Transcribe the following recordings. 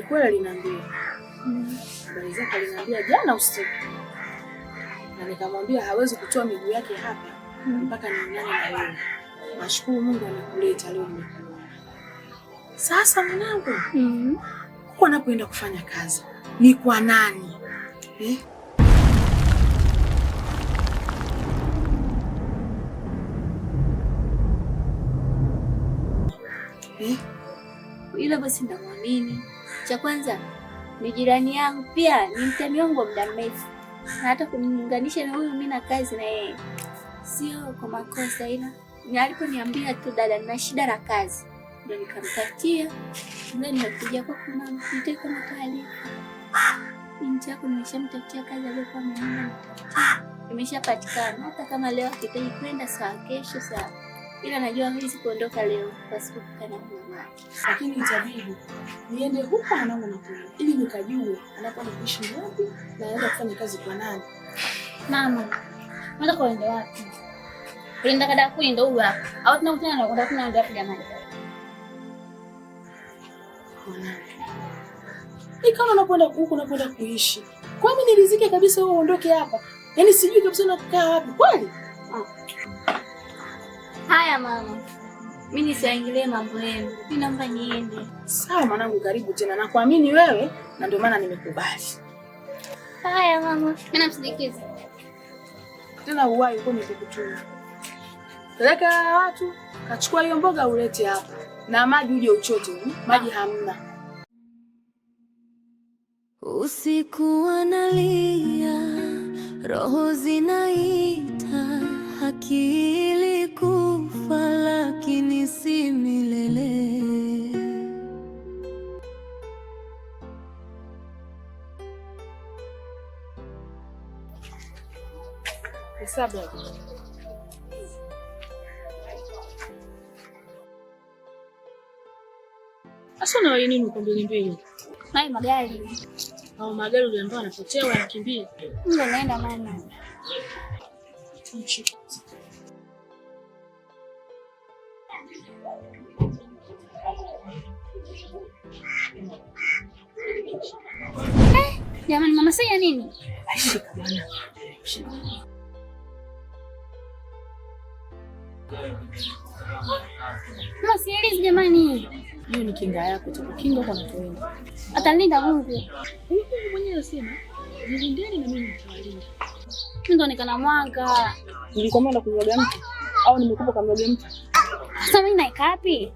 kweli aliniambia. Habari zake aliniambia jana usiku. Na nikamwambia hawezi kutoa miguu yake hapa mpaka nionane na wewe. Nashukuru Mungu amekuleta leo nimekuona. Sasa mwanangu, huko anapoenda kufanya kazi ni kwa nani? Yule bosi ndamwamini. Cha kwanza ni jirani yangu, pia ni mtani wangu wa muda mrefu. Na hata kuniunganisha na huyu mimi na kazi na yeye sio kwa makosa, ila ni aliponiambia tu dada nina shida na kazi ndio nikamtakia. Ndio nimekuja kwa kuna mteko na taarifa. Binti yako nimeshamtakia kazi aliyokuwa ameomba. Imeshapatikana. Hata kama leo akitaka kwenda saa kesho saa, ila najua hawezi kuondoka leo kwa sababu kana mama. Lakini itabidi niende huko anangu na kule ili nikajue anapoenda kuishi wapi na anaenda kufanya kazi kwa nani. Mama, unataka kuenda wapi? Unaenda kada kuinda huko hapa. Au tunakutana na kwenda kuna wapi jamani? Kama unakwenda huko unakwenda kuishi. Kwa nini nirizike kabisa wewe uondoke hapa? Yaani sijui kabisa unakaa wapi kweli? Haya mama. Mimi nisiingilie mambo yenu. Mimi naomba niende. Sawa mwanangu, karibu tena. Nakuamini wewe na ndio maana nimekubali. Haya mama. Mimi namsindikiza. Tena uwai uko nikukutuma. Peleka watu, kachukua hiyo mboga ulete hapa. Na maji uje uchote, maji hamna. Usiku wanalia, roho zinaita, akili kufa lakini si milele. Hesabu. Asa na wewe nini uko mbele? Hai magari. Au magari uliambiwa anapotea anakimbia. Ndio naenda mama. Jamani mama sasa nini? Ashika bwana. Mama sielewi jamani. Hiyo ni kinga yako, tukukinga kwa mtoto. Atalinda Mungu. Mungu mwenyewe anasema, "Nilindeni na mimi nitawalinda." Mimi ndo nikana mwanga. Nilikwambia kumwaga mtu au nimekupa kumwaga mtu? Sasa mimi naika wapi?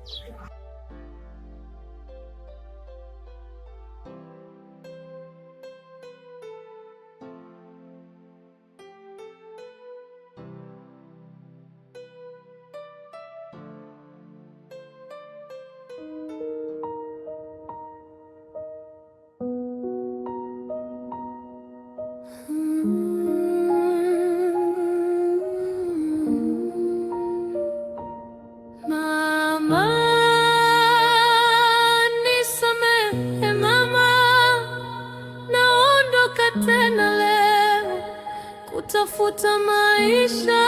Tafuta maisha.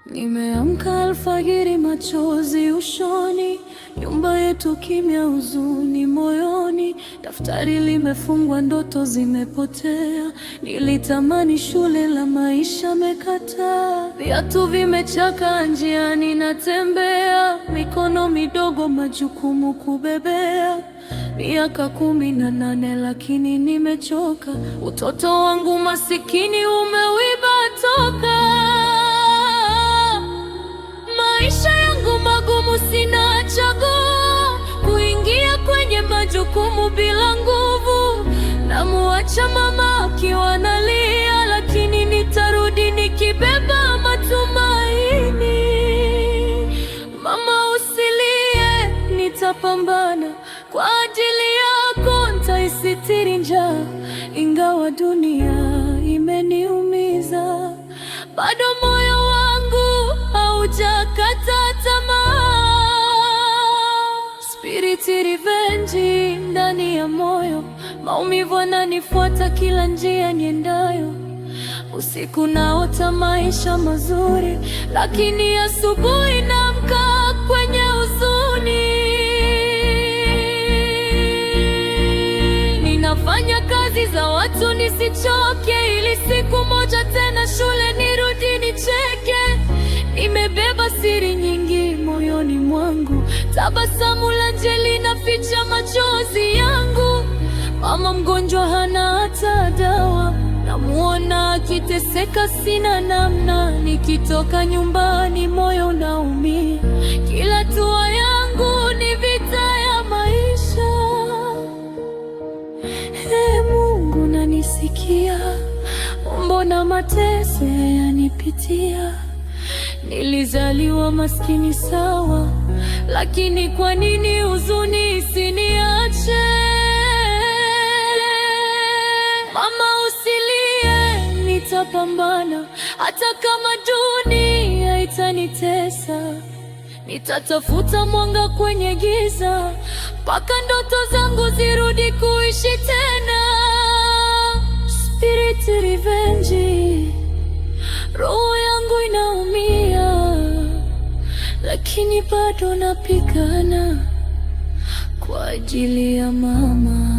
Nimeamka alfajiri, machozi ushoni, nyumba yetu kimya, huzuni moyoni, daftari limefungwa, ndoto zimepotea. Nilitamani shule, la maisha mekataa, viatu vimechaka, njiani natembea, mikono midogo, majukumu kubebea. Miaka 18 lakini nimechoka, utoto wangu masikini umewiba toka. Maisha yangu magumu, sina chaguo, kuingia kwenye majukumu bila nguvu. Namuacha mama akiwa analia, lakini nitarudi nikibeba matumaini. Mama usilie, nitapambana kwa ajili yako, nitaisitiri njaa. Ingawa dunia imeniumiza, bado moyo wangu haujakata tamaa. Spirit revenge ndani ya moyo, maumivu yananifuata kila njia niendayo. Usiku naota maisha mazuri, lakini asubuhi naamka tabasamu la jeli na ficha machozi yangu. Mama mgonjwa hana hata dawa, namuona akiteseka, sina namna. Nikitoka nyumbani moyo unaumia, kila hatua yangu ni vita ya maisha. Mungu nanisikia, mbona mateso yanipitia? Nilizaliwa maskini sawa, lakini kwa nini huzuni isiniache? Mama usilie, nitapambana hata kama dunia itanitesa. Nitatafuta mwanga kwenye giza, mpaka ndoto zangu zirudi kuishi tena. Spirit revenge, roho yangu inaumia, lakini bado napigana kwa ajili ya mama.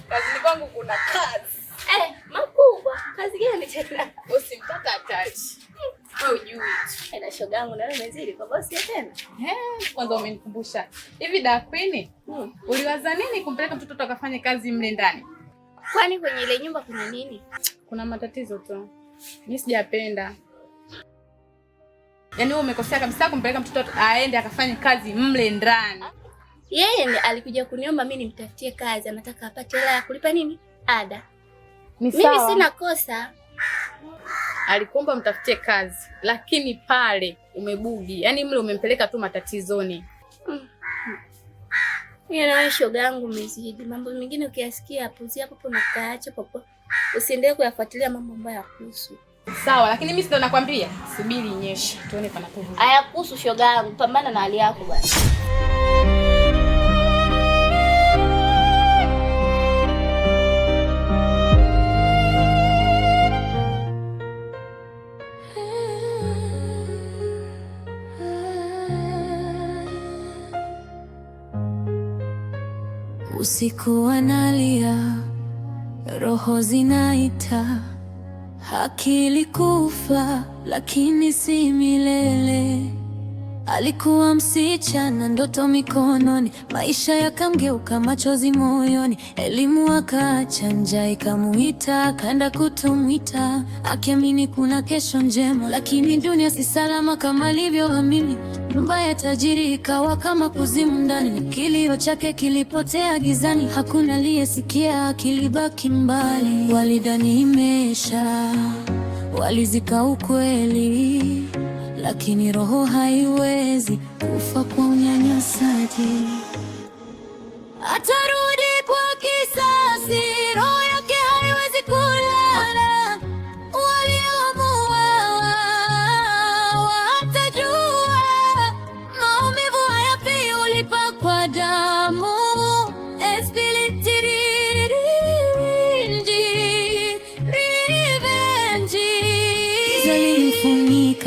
Kazini kwangu kuna kazi. Makubwa. Kazi gani tena? Usimtaka atachi. Wewe hujui. Na shoga yangu na mezili kwa bosi tena. Kwanza umenikumbusha. Hivi Da Queen, uliwaza nini kumpeleka mtoto akafanye kazi mle ndani? Kwani kwenye ile nyumba kuna nini? Kuna matatizo tu. Mimi sijapenda. Yaani wewe umekosea kabisa kumpeleka mtoto aende akafanye kazi mle ndani. Yeye ndiye alikuja kuniomba mimi nimtafutie kazi, anataka apate hela ya kulipa nini? Ada. Mimi sina kosa. Alikuomba mtafutie kazi, lakini pale umebugi. Yaani mle umempeleka tu matatizoni. Mimi na shoga yangu umezidi. Mambo mengine ukiyasikia hapo hapo na kaacha popo. Usiendelee kuyafuatilia mambo ambayo yakuhusu. Sawa, lakini mimi sio nakwambia, subiri inyeshe tuone panapovu. Hayakuhusu shoga yangu, pambana na hali yako basi. Usiku analia, roho zinaita, akili kufa lakini si milele. Alikuwa msichana, ndoto mikononi, maisha yakamgeuka, machozi moyoni. Elimu akaacha, njaa ikamuita, akaenda kutumwita, akiamini kuna kesho njema, lakini dunia si salama kama alivyoamini. Nyumba ya tajiri ikawa kama kuzimu ndani, kilio chake kilipotea gizani, hakuna aliyesikia, kilibaki mbali. Walidhani imesha, walizika ukweli, lakini roho haiwezi kufa kwa unyanyasaji. Atarudi kwa kisasi, roho yake haiwezi kulala. Waliomuua watajua, maumivu hayafi, ulipa kwa damu.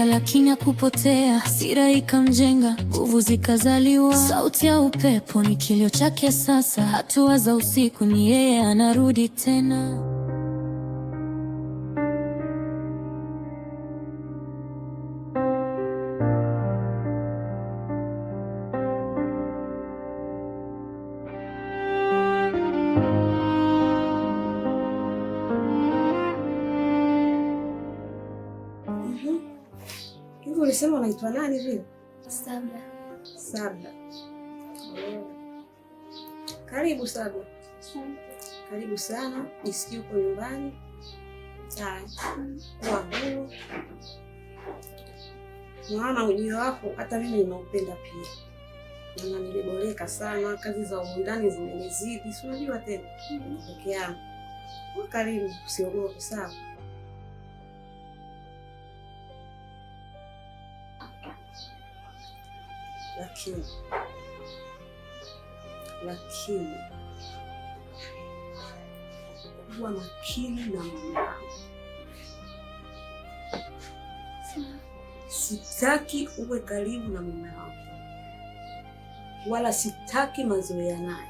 Lakini hakupotea, hasira ikamjenga, nguvu zikazaliwa. Sauti ya upepo ni kilio chake sasa, hatua za usiku ni yeye anarudi tena. Ulisema unaitwa nani vile? Sabla. Sabla. Karibu Sabla. Karibu sana. Nisikie uko nyumbani. Sawa. Kwa huru. Maana ujio wako hata mimi ninaupenda pia. Na niliboreka sana, kazi za ndani zimenizidi. Si unajua tena. Peke yangu. Karibu, usiogope sawa. Lakini kuwa makini na mama. sitaki uwe karibu na mume wangu, wala sitaki mazoea naye,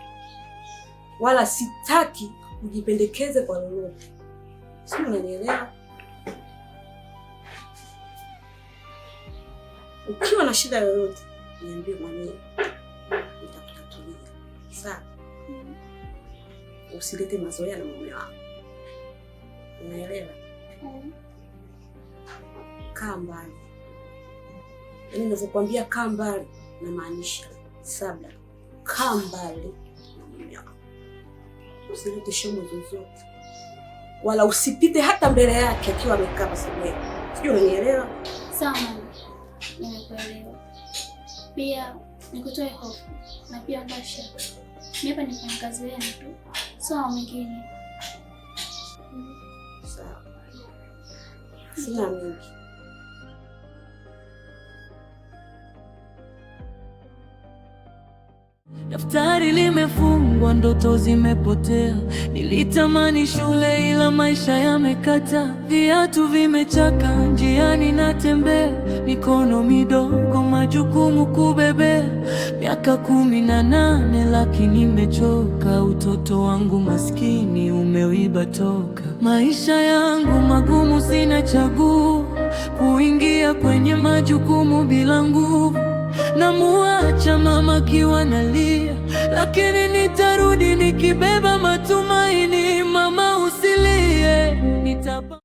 wala sitaki ujipendekeze kwa lolote. Si unanielewa? Ukiwa na shida yoyote niambie mwenyewe, nitakutatulia. Sawa? Usilete mazoea na mume wangu. Unaelewa? Kaa mbali. Yaani ninavyokuambia kaa mbali na maanisha Sabla, kaa mbali na mume wangu. Usilete shomo zozote. Wala usipite hata mbele yake akiwa amekaa pasibwe. Sijui unanielewa? Sawa mama. Nimekuelewa. Pia nikutoe hofu na pia ngasha. Nipa nifanye kazi yangu tu. Sawa mwingine. Sawa. Sina mingi. Daftari limefungwa, ndoto zimepotea. Nilitamani shule ila maisha yamekata. Viatu vimechaka, njiani natembea. Mikono midogo, majukumu kubebea. Miaka 18 lakini nimechoka. Utoto wangu maskini umeuiba toka. Maisha yangu magumu, sina chaguo. Kuingia kwenye majukumu bila nguvu. Namuacha mama kiwa nalia, lakini nitarudi nikibeba matumaini. Mama usilie, nitapa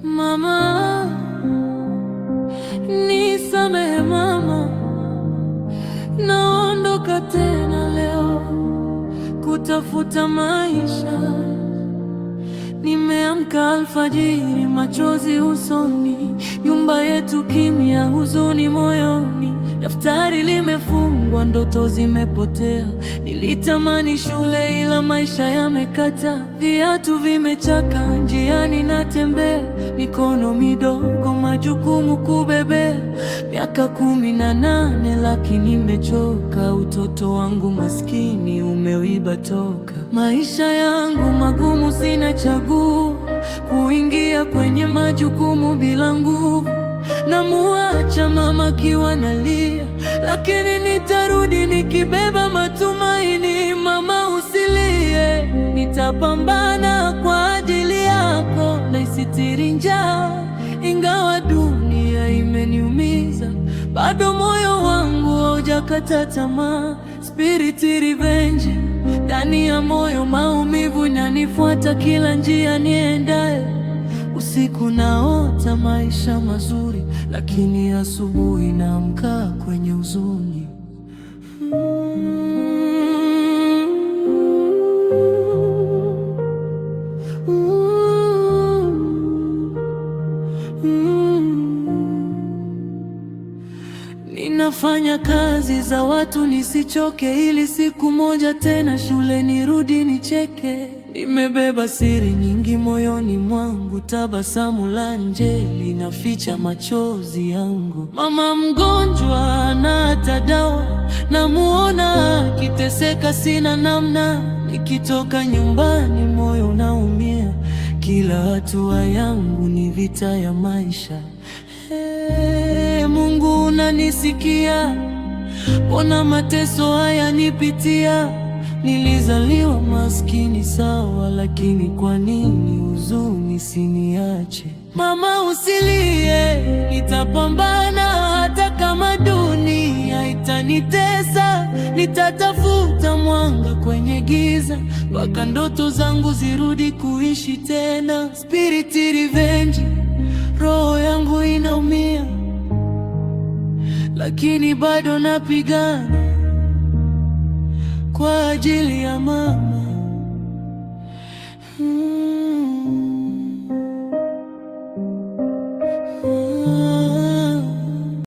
Mama, nisamehe mama, naondoka tena leo kutafuta maisha. Nimeamka alfajiri, machozi usoni, nyumba yetu kimya, huzuni moyoni. Daftari limefungwa, ndoto zimepotea. Nilitamani shule ila maisha yamekata. Viatu vimechaka, njiani natembea. Mikono midogo, majukumu kubebea. Miaka 18 lakini nimechoka. Utoto wangu maskini umeuiba toka. Maisha yangu magumu, sina chaguo. Kuingia kwenye majukumu bila nguvu. Namuacha mama kiwa nalia, lakini nitarudi nikibeba matumaini. Mama usilie, nitapambana kwa ajili yako. Naisitiri njaa, ingawa dunia imeniumiza. Bado moyo wangu haujakata tamaa. Spirit revenge ndani ya moyo, maumivu inanifuata kila njia niendayo. Usiku naota maisha mazuri, lakini asubuhi naamka kwenye huzuni. Ninafanya kazi za watu nisichoke, ili siku moja tena shule nirudi nicheke. Nimebeba siri nyingi moyoni mwangu, tabasamu la nje linaficha machozi yangu. Mama mgonjwa hana dawa, namuona akiteseka, sina namna. Nikitoka nyumbani moyo unaumia, kila hatua yangu ni vita ya maisha. Mungu unanisikia, mbona mateso haya nipitia? Nilizaliwa maskini sawa, lakini kwa nini huzuni siniache? Mama usilie, nitapambana hata kama dunia itanitesa. Nitatafuta mwanga kwenye giza, mpaka ndoto zangu zirudi kuishi tena. Spirit revenge, roho yangu inaumia, lakini bado napigana kwa ajili ya mama.